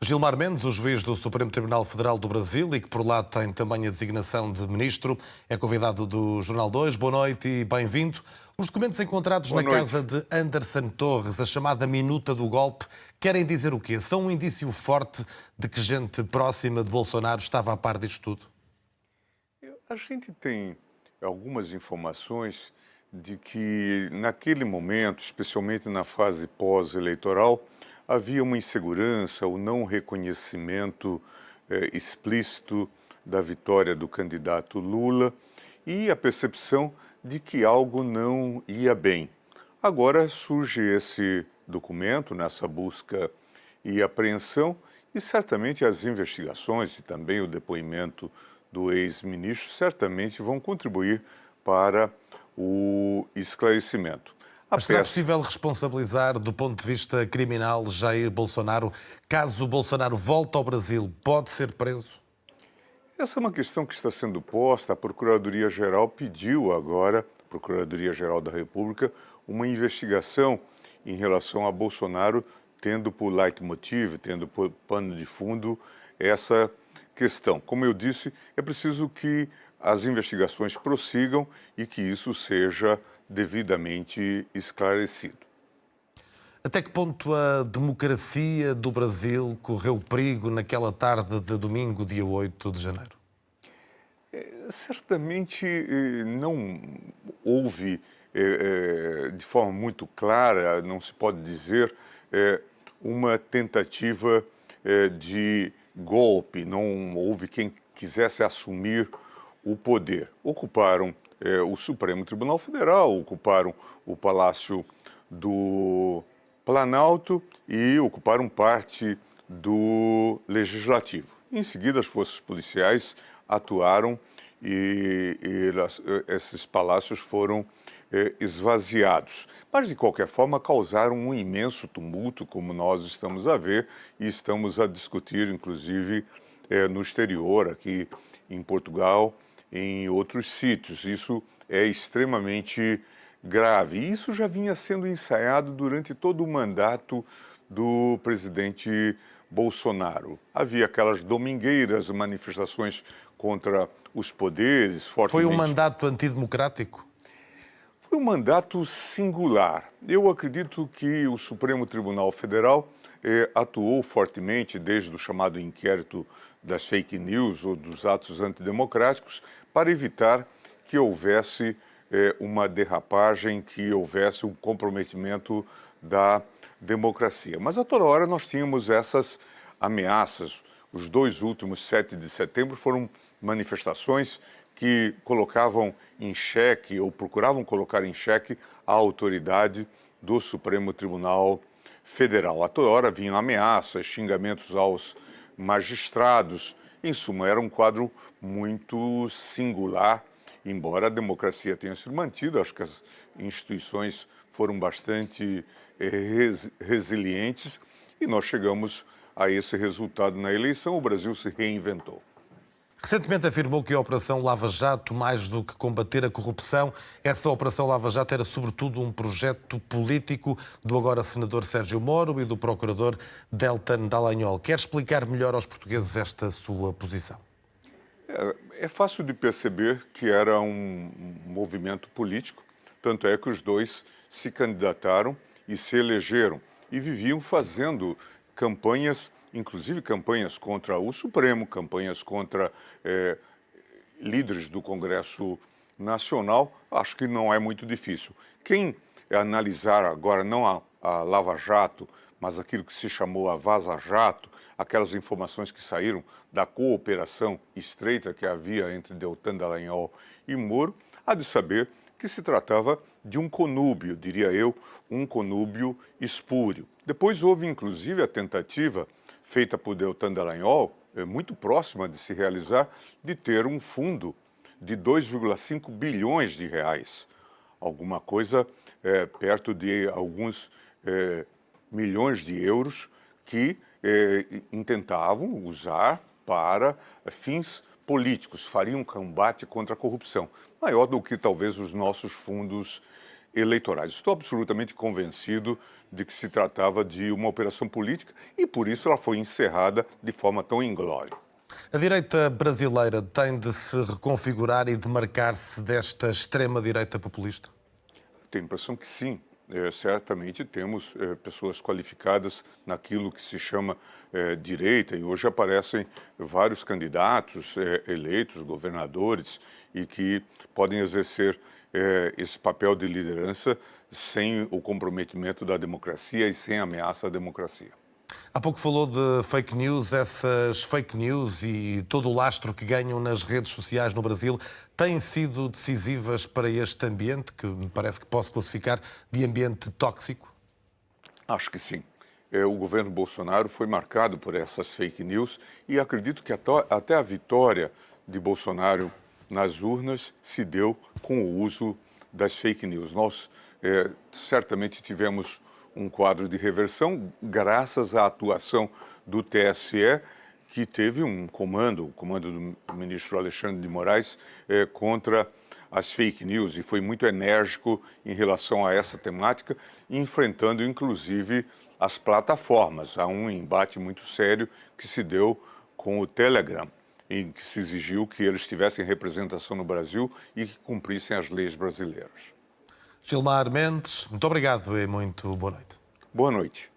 Gilmar Mendes, o juiz do Supremo Tribunal Federal do Brasil e que por lá tem também a designação de ministro, é convidado do Jornal 2. Boa noite e bem-vindo. Os documentos encontrados na casa de Anderson Torres, a chamada minuta do golpe, querem dizer o quê? São um indício forte de que gente próxima de Bolsonaro estava a par disto tudo? A gente tem algumas informações de que, naquele momento, especialmente na fase pós-eleitoral, havia uma insegurança, o não reconhecimento explícito da vitória do candidato Lula e a percepção de que algo não ia bem. Agora surge esse documento nessa busca e apreensão e certamente as investigações e também o depoimento do ex-ministro certamente vão contribuir para o esclarecimento. Mas será possível responsabilizar, do ponto de vista criminal, Jair Bolsonaro? Caso o Bolsonaro volte ao Brasil, pode ser preso? Essa é uma questão que está sendo posta. A Procuradoria-Geral pediu agora, Procuradoria-Geral da República, uma investigação em relação a Bolsonaro, tendo por leitmotiv, tendo por pano de fundo essa questão. Como eu disse, é preciso que as investigações prossigam e que isso seja devidamente esclarecido. Até que ponto a democracia do Brasil correu perigo naquela tarde de domingo, dia 8 de janeiro? Certamente não houve, de forma muito clara, não se pode dizer, uma tentativa de golpe, não houve quem quisesse assumir o poder. Ocuparam o Supremo Tribunal Federal, ocuparam o Palácio do Planalto e ocuparam parte do Legislativo. Em seguida, as forças policiais atuaram e esses palácios foram esvaziados. Mas, de qualquer forma, causaram um imenso tumulto, como nós estamos a ver e estamos a discutir, inclusive, no exterior, aqui em Portugal, em outros sítios. Isso é extremamente grave. E isso já vinha sendo ensaiado durante todo o mandato do presidente Bolsonaro. Havia aquelas domingueiras, manifestações contra os poderes, fortemente... Foi um mandato antidemocrático? Foi um mandato singular. Eu acredito que o Supremo Tribunal Federal atuou fortemente desde o chamado inquérito das fake news ou dos atos antidemocráticos para evitar que houvesse uma derrapagem, que houvesse um comprometimento da democracia. Mas a toda hora nós tínhamos essas ameaças. Os dois últimos 7 de setembro foram manifestações que colocavam em xeque ou procuravam colocar em xeque a autoridade do Supremo Tribunal Federal. A toda hora vinham ameaças, xingamentos aos magistrados. Em suma, era um quadro muito singular, embora a democracia tenha sido mantida. Acho que as instituições foram bastante resilientes e nós chegamos a esse resultado na eleição. O Brasil se reinventou. Recentemente afirmou que a Operação Lava Jato, mais do que combater a corrupção, essa Operação Lava Jato era sobretudo um projeto político do agora senador Sérgio Moro e do procurador Deltan Dallagnol. Quer explicar melhor aos portugueses esta sua posição? É fácil de perceber que era um movimento político, tanto é que os dois se candidataram e se elegeram e viviam fazendo campanhas, inclusive campanhas contra o Supremo, campanhas contra líderes do Congresso Nacional. Acho que não é muito difícil. Quem analisar agora não a Lava Jato, mas aquilo que se chamou a Vaza Jato, aquelas informações que saíram da cooperação estreita que havia entre Deltan Dallagnol e Moro, há de saber que se tratava de um conúbio, diria eu, um conúbio espúrio. Depois houve, inclusive, a tentativa feita por Deltan Dallagnol, muito próxima de se realizar, de ter um fundo de 2,5 bilhões de reais. Alguma coisa perto de alguns milhões de euros que intentavam usar para fins políticos, fariam um combate contra a corrupção, maior do que talvez os nossos fundos eleitorais. Estou absolutamente convencido de que se tratava de uma operação política e, por isso, ela foi encerrada de forma tão inglória. A direita brasileira tem de se reconfigurar e demarcar-se desta extrema-direita populista? Tenho a impressão que sim. Certamente temos pessoas qualificadas naquilo que se chama direita, e hoje aparecem vários candidatos eleitos, governadores, e que podem exercer esse papel de liderança sem o comprometimento da democracia e sem ameaça à democracia. Há pouco falou de fake news. Essas fake news e todo o lastro que ganham nas redes sociais no Brasil têm sido decisivas para este ambiente, que me parece que posso classificar de ambiente tóxico? Acho que sim. O governo Bolsonaro foi marcado por essas fake news e acredito que até a vitória de Bolsonaro nas urnas se deu com o uso das fake news. Nós certamente tivemos um quadro de reversão graças à atuação do TSE, que teve o comando do ministro Alexandre de Moraes contra as fake news e foi muito enérgico em relação a essa temática, enfrentando inclusive as plataformas. Há um embate muito sério que se deu com o Telegram, em que se exigiu que eles tivessem representação no Brasil e que cumprissem as leis brasileiras. Gilmar Mendes, muito obrigado e muito boa noite. Boa noite.